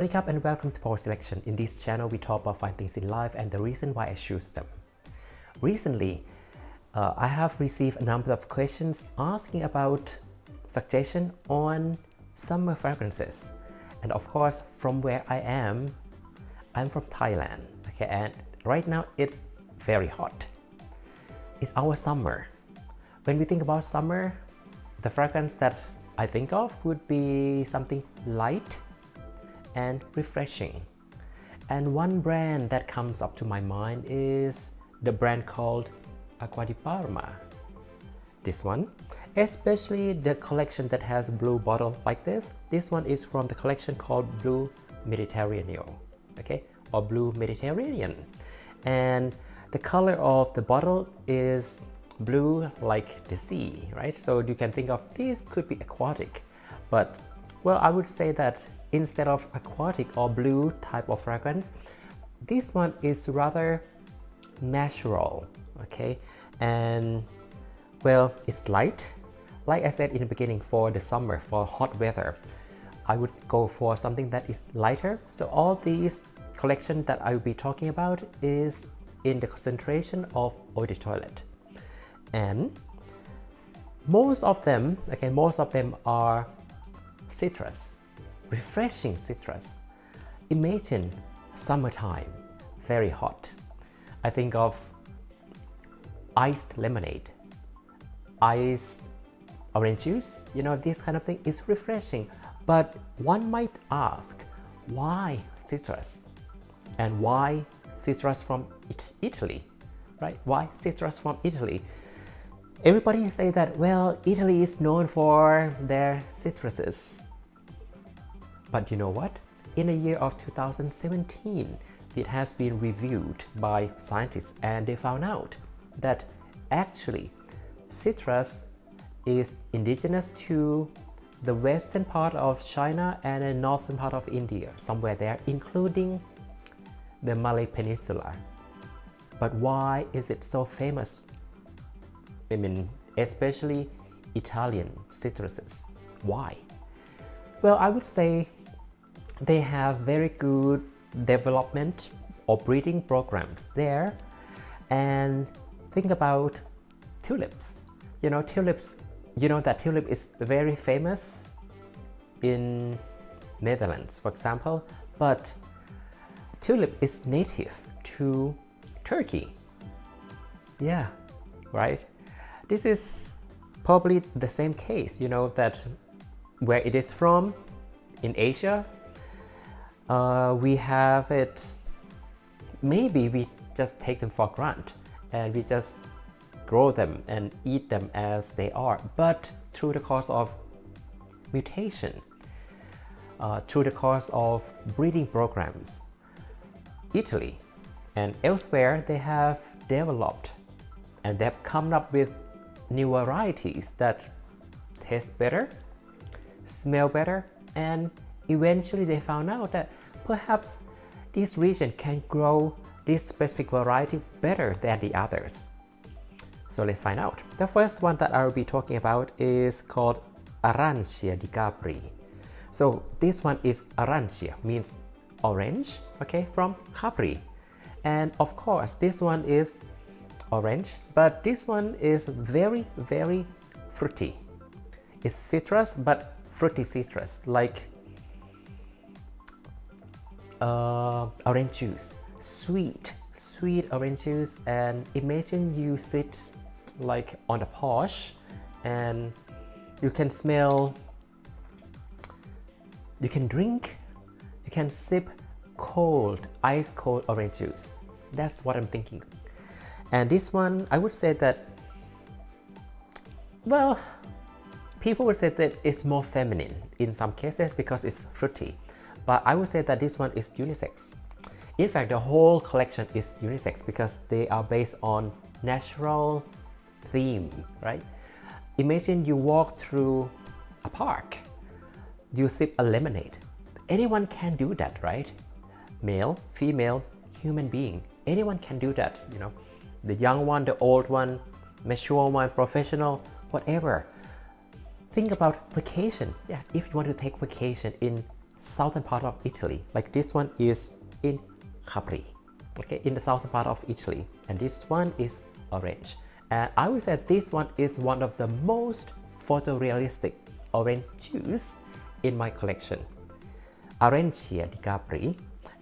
Sawadee and welcome to Power Selection. In this channel, we talk about fine things in life and the reason why I choose them. Recently, I have received a number of questions asking about suggestion on summer fragrances. And of course, from where I'm from Thailand, okay, and right now it's very hot. It's our summer. When we think about summer, the fragrance that I think of would be something light and refreshing. And one brand that comes up to my mind is the brand called Acqua di Parma. This one, especially the collection that has a blue bottle like this. This one is from the collection called Blu Mediterraneo, okay, or Blu Mediterranean. And the color of the bottle is blue like the sea, right? So you can think of this could be aquatic, but well, I would say that instead of aquatic or blue type of fragrance, this one is rather natural, okay? And well, it's light. Like I said in the beginning, for the summer, for hot weather, I would go for something that is lighter. So all these collections that I will be talking about is in the concentration of eau de toilette. And most of them are citrus, refreshing citrus. Imagine summertime, very hot. I think of iced lemonade, iced orange juice, you know, this kind of thing is refreshing. But one might ask, why citrus? And why citrus from Italy, right? Why citrus from Italy? Everybody say that, well, Italy is known for their citruses. But you know what? In the year of 2017, it has been reviewed by scientists and they found out that actually citrus is indigenous to the western part of China and the northern part of India, somewhere there, including the Malay Peninsula. But why is it so famous? I mean, especially Italian citruses. Why? Well, I would say they have very good development or breeding programs there. And think about tulips. You know, tulips, you know that tulip is very famous in Netherlands, for example, but tulip is native to Turkey. Yeah, right? This is probably the same case, you know, that where it is from in Asia, we have it, maybe we just take them for granted and we just grow them and eat them as they are. But through the course of mutation, through the course of breeding programs, Italy and elsewhere, they have developed and they've come up with new varieties that taste better, smell better, and eventually they found out that perhaps this region can grow this specific variety better than the others. So let's find out. The first one that I will be talking about is called Arancia di Capri. So this one is Arancia, means orange, okay, from Capri. And of course, this one is orange, but this one is very, very fruity. It's citrus, but fruity citrus, like orange juice, sweet orange juice. And imagine you sit like on a porch and you can smell, you can drink, you can sip cold, ice cold orange juice. That's what I'm thinking. And this one, I would say that, well, people would say that it's more feminine in some cases because it's fruity. But I would say that this one is unisex. In fact, the whole collection is unisex because they are based on natural theme, right? Imagine you walk through a park, you sip a lemonade. Anyone can do that, right? Male, female, human being, anyone can do that, you know. The young one, the old one, mature one, professional, whatever. Think about vacation. Yeah, if you want to take vacation in southern part of Italy. Like this one is in Capri, okay, in the southern part of Italy, and this one is orange. And I would say this one is one of the most photorealistic orange juice in my collection. Arancia di Capri.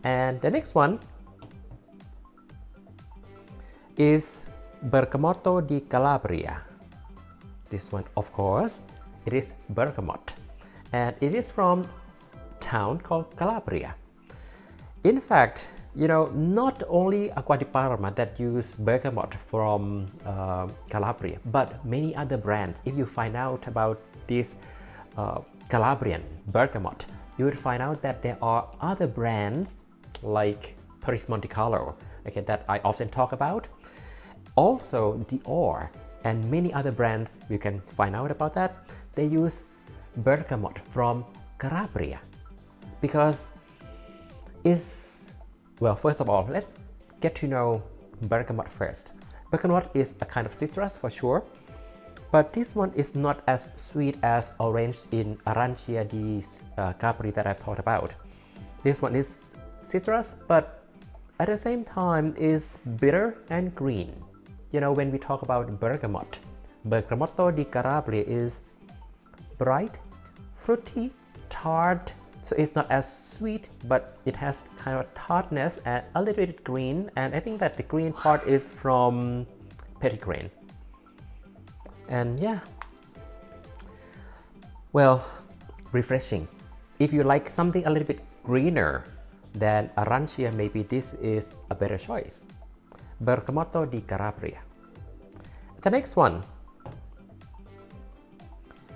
And the next one is Bergamotti di Calabria. This one, of course, it is bergamot, and it is from town called Calabria. In fact, you know, not only Acqua di Parma that use bergamot from Calabria, but many other brands. If you find out about this Calabrian bergamot, you would find out that there are other brands like Paris Monte Carlo, okay, that I often talk about. Also Dior and many other brands, you can find out about that. They use bergamot from Calabria because it's, well, first of all, let's get to know bergamot first. Bergamot is a kind of citrus for sure, but this one is not as sweet as orange in Arancia di Capri that I've talked about. This one is citrus, but at the same time is bitter and green. You know, when we talk about bergamot, Bergamotti di Calabria is bright, fruity, tart, so it's not as sweet, but it has kind of tartness and a little bit green, and I think that the green part is from petitgrain. And yeah, well, refreshing. If you like something a little bit greener than Arancia, maybe this is a better choice. Bergamotti di Calabria. The next one,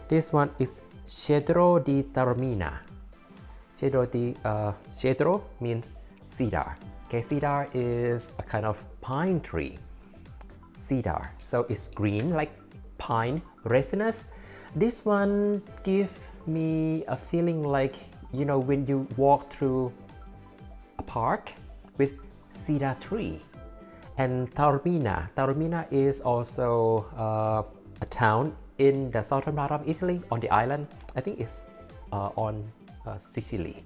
this one is Cedro di Taomina. Cedro means cedar. Okay, cedar is a kind of pine tree. Cedar, so it's green like pine, resinous. This one gives me a feeling like, you know, when you walk through a park with cedar tree. And Taormina is also a town in the southern part of Italy, on the island. I think it's on Sicily.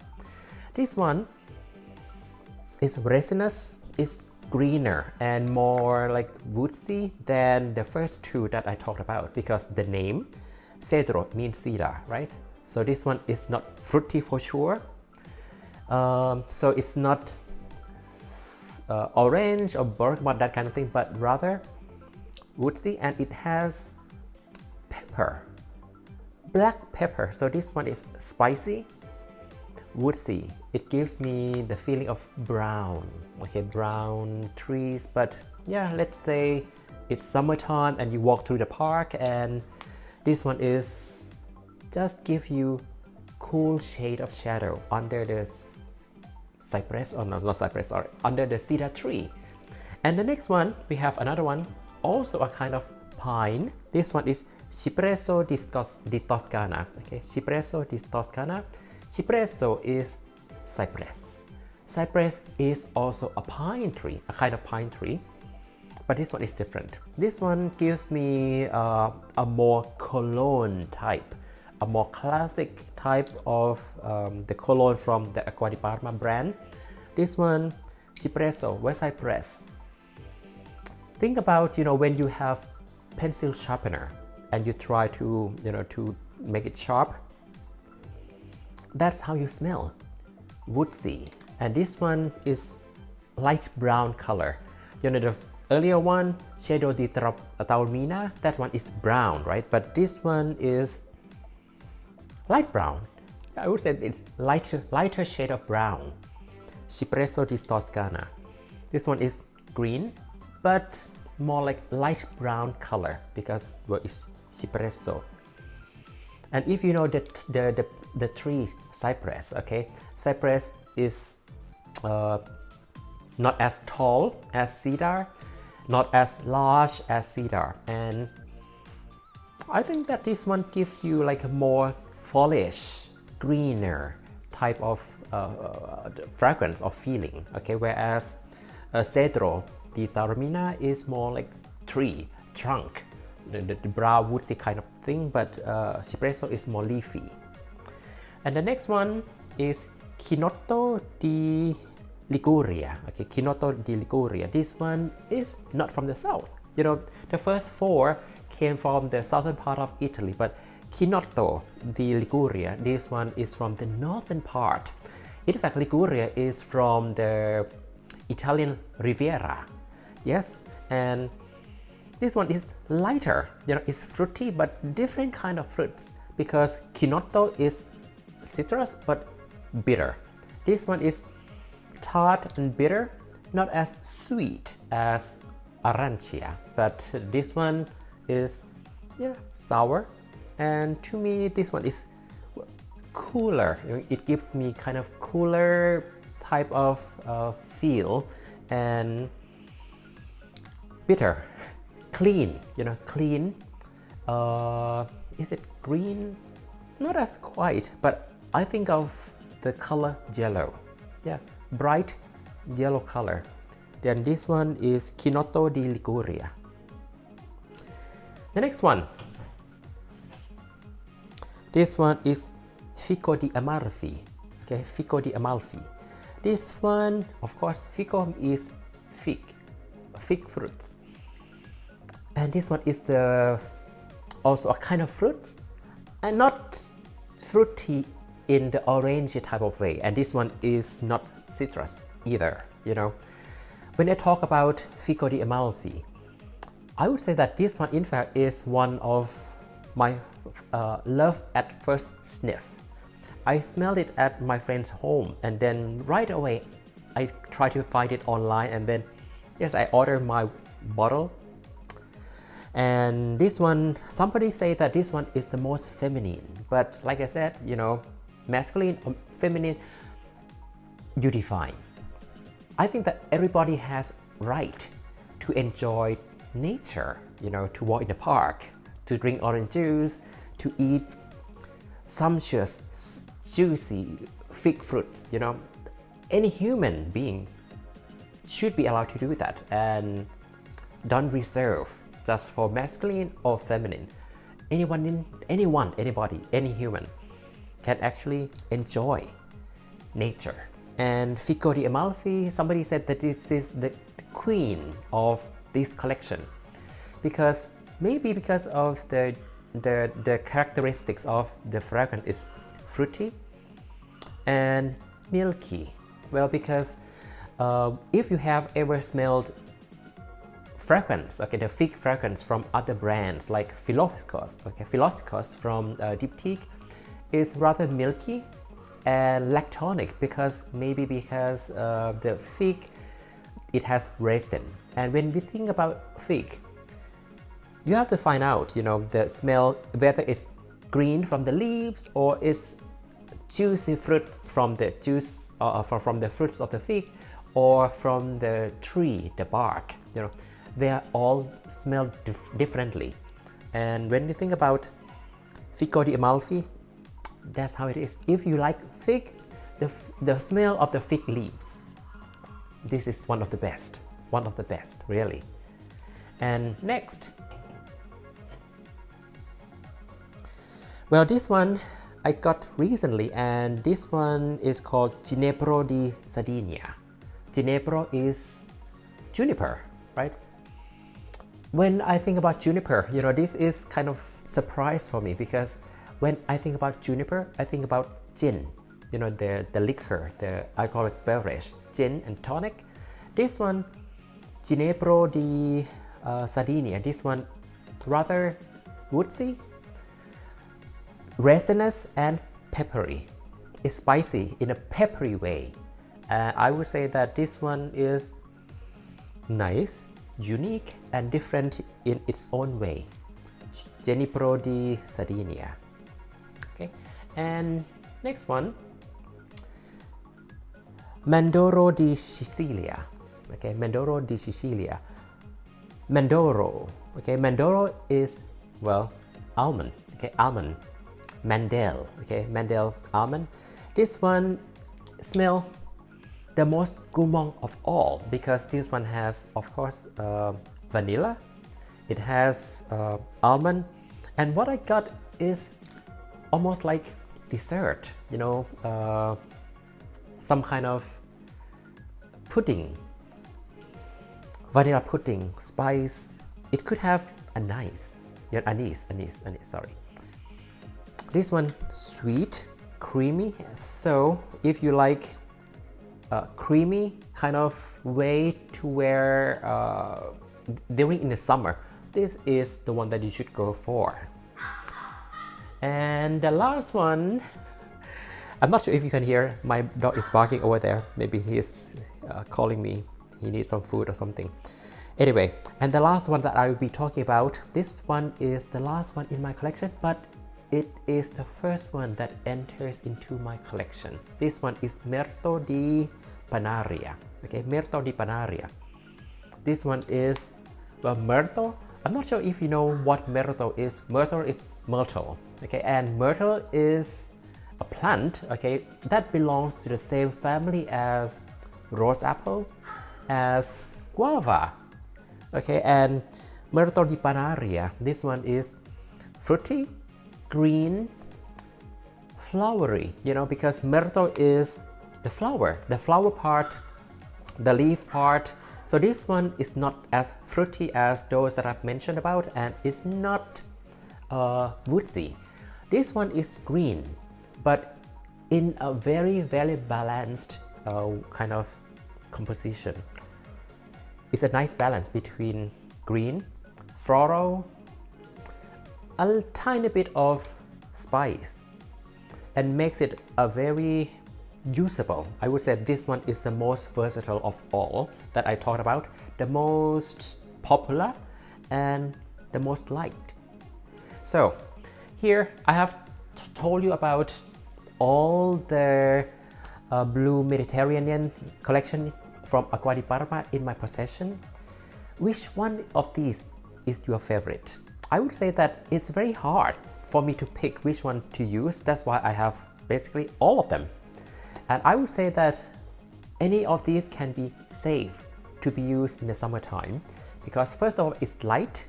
This one is resinous, is greener and more like woodsy than the first two that I talked about, because the name Cedro means cedar, right? So this one is not fruity for sure. So it's not orange or bergamot, that kind of thing, but rather woodsy, and it has pepper, black pepper. So this one is spicy, woodsy. It gives me the feeling of brown, okay, brown trees. But yeah, let's say it's summertime and you walk through the park, and this one is just give you cool shade of shadow under the cypress, or not cypress, sorry, under the cedar tree. And the next one, we have another one, also a kind of pine. This one is Cipresso di Toscana. Okay, Cipresso di Toscana. Cipresso is cypress. Cypress is also a pine tree, a kind of pine tree, but this one is different. This one gives me a more cologne type, a more classic type of the cologne from the Acqua di Parma brand. This one, Cipresso, where cypress. Think about, you know, when you have pencil sharpener and you try to, you know, to make it sharp. That's how you smell, woodsy. And this one is light brown color. You know, the earlier one, Cedro di Taomina, that one is brown, right? But this one is light brown. I would say it's lighter shade of brown. Cipresso di Toscana. This one is green, but more like light brown color because, well, it's Cipresso. And if you know that the tree cypress, okay, cypress is not as tall as cedar, not as large as cedar, and I think that this one gives you like a more foliage, greener type of fragrance or feeling, okay, whereas Cedro di Taomina is more like tree, trunk, the brown woodsy kind of thing, but Cipresso is more leafy. And the next one is Chinotto di Liguria. Okay, Chinotto di Liguria. This one is not from the south. You know, the first four came from the southern part of Italy, but Chinotto di Liguria, this one is from the northern part. In fact, Liguria is from the Italian Riviera. Yes, and this one is lighter. You know, it's fruity, but different kind of fruits, because Chinotto is citrus but bitter. This one is tart and bitter, not as sweet as Arancia, but this one is sour, and to me this one is cooler. It gives me kind of cooler type of feel, and bitter, clean, you know, clean. Is it green? Not as quite, but I think of the color yellow. Yeah, bright yellow color. Then this one is Chinotto di Liguria. The next one. This one is Fico di Amalfi. Okay, Fico di Amalfi. This one, of course, Fico is fig fruits. And this one is also a kind of fruit, and not fruity in the orangey type of way. And this one is not citrus either, you know. When I talk about Fico di Amalfi, I would say that this one in fact is one of my love at first sniff. I smelled it at my friend's home, and then right away I tried to find it online, and then yes, I ordered my bottle. And this one, somebody say that this one is the most feminine, but like I said, you know, masculine or feminine, you define. I think that everybody has right to enjoy nature, you know, to walk in the park, to drink orange juice, to eat sumptuous, juicy fig fruits, you know. Any human being should be allowed to do that, and don't reserve just for masculine or feminine. Anybody, any human can actually enjoy nature. And Fico di Amalfi, somebody said that this is the queen of this collection, because maybe because of the characteristics of the fragrance is fruity and milky. Well, because if you have ever smelled fragrance, okay, the fig fragrance from other brands like Philosopos, okay, Philosopos from Diptyque is rather milky and lactonic, because the fig, it has resin. And when we think about fig, you have to find out, you know, the smell, whether it's green from the leaves or it's juicy fruits from the juice from the fruits of the fig, or from the tree, the bark. You know, they are all smell differently. And when we think about Fico di Amalfi, that's how it is. If you like fig, the smell of the fig leaves, this is one of the best, really. And next, well, this one I got recently, and this one is called Ginepro di Sardegna. Ginepro is juniper, right? When I think about juniper, you know, this is kind of surprise for me, because when I think about juniper, I think about gin, you know, the liquor, the alcoholic beverage, gin and tonic. This one, Ginepro di Sardegna, this one rather woodsy, resinous and peppery. It's spicy in a peppery way. I would say that this one is nice, unique and different in its own way. Ginepro di Sardegna. Okay, and next one, Mandorlo di Sicilia. Okay, Mandorlo di Sicilia. Mandorlo. Okay, Mandorlo is, well, almond. Okay, almond. Mandel. Okay, Mandel almond. This one smell the most gourmand of all, because this one has, of course, vanilla. It has almond, and what I got is almost like dessert, you know, some kind of pudding, vanilla pudding, spice. It could have anise, sorry. This one sweet, creamy. So if you like a creamy kind of way to wear during in the summer, this is the one that you should go for. And the last one, I'm not sure if you can hear, my dog is barking over there. Maybe he's calling me, he needs some food or something. Anyway, and the last one that I will be talking about, this one is the last one in my collection, but it is the first one that enters into my collection. This one is Mirto di Panarea. Okay, Mirto di Panarea. This one is, well, myrtle. I'm not sure if you know what myrtle is. Myrtle is myrtle. Okay, and myrtle is a plant, okay, that belongs to the same family as rose apple, as guava. Okay, and Mirto di Panarea, this one is fruity, green, flowery, you know, because myrtle is the flower part, the leaf part. So this one is not as fruity as those that I've mentioned about, and it's not woodsy. This one is green, but in a very, very balanced kind of composition. It's a nice balance between green, floral, a tiny bit of spice, and makes it a very usable. I would say this one is the most versatile of all that I talked about, the most popular and the most liked. So here I have told you about all the Blu Mediterranean collection from Acqua di Parma in my possession. Which one of these is your favorite? I would say that it's very hard for me to pick which one to use. That's why I have basically all of them. And I would say that any of these can be safe to be used in the summertime, because first of all, it's light,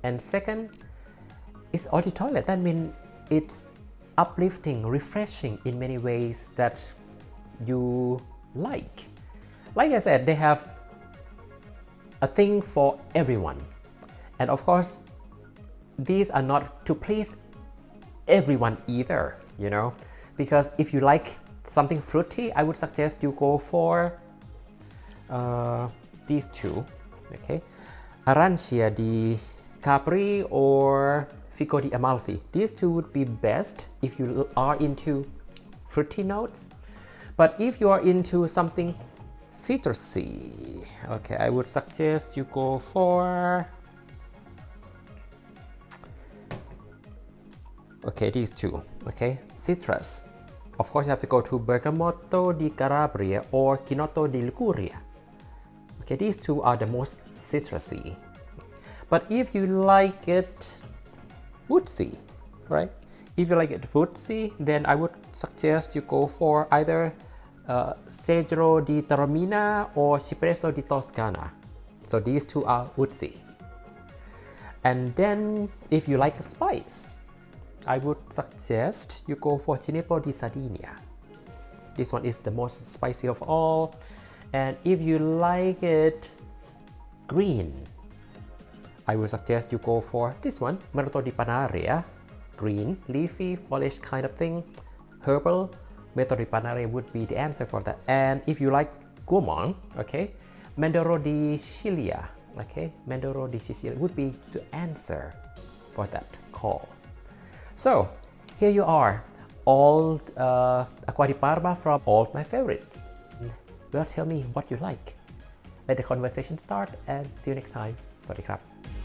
and second, it's eau de toilette. That means it's uplifting, refreshing in many ways that you like. Like I said, they have a thing for everyone. And of course, these are not to please everyone either, you know, because if you like something fruity, I would suggest you go for these two, okay, Arancia di Capri or Fico di Amalfi. These two would be best if you are into fruity notes. But if you are into something citrusy, okay, I would suggest you go for, okay, these two, okay, citrus. Of course, you have to go to Bergamotti di Calabria or Chinotto di Liguria. Okay, these two are the most citrusy. But if you like it woodsy, right? If you like it woodsy, then I would suggest you go for either Cedro di Taomina or Cipresso di Toscana. So these two are woodsy. And then if you like the spice, I would suggest you go for Ginepro di Sardegna. This one is the most spicy of all. And if you like it green, I would suggest you go for this one, Mirto di Panarea. Green, leafy, foliage kind of thing, herbal. Mirto di Panarea would be the answer for that. And if you like gourmand, okay, Mandorlo di Sicilia, okay, Mandorlo di Sicilia would be the answer for that call. So here you are, all Acqua di Parma from all my favorites. Well, tell me what you like. Let the conversation start, and see you next time. สวัสดีครับ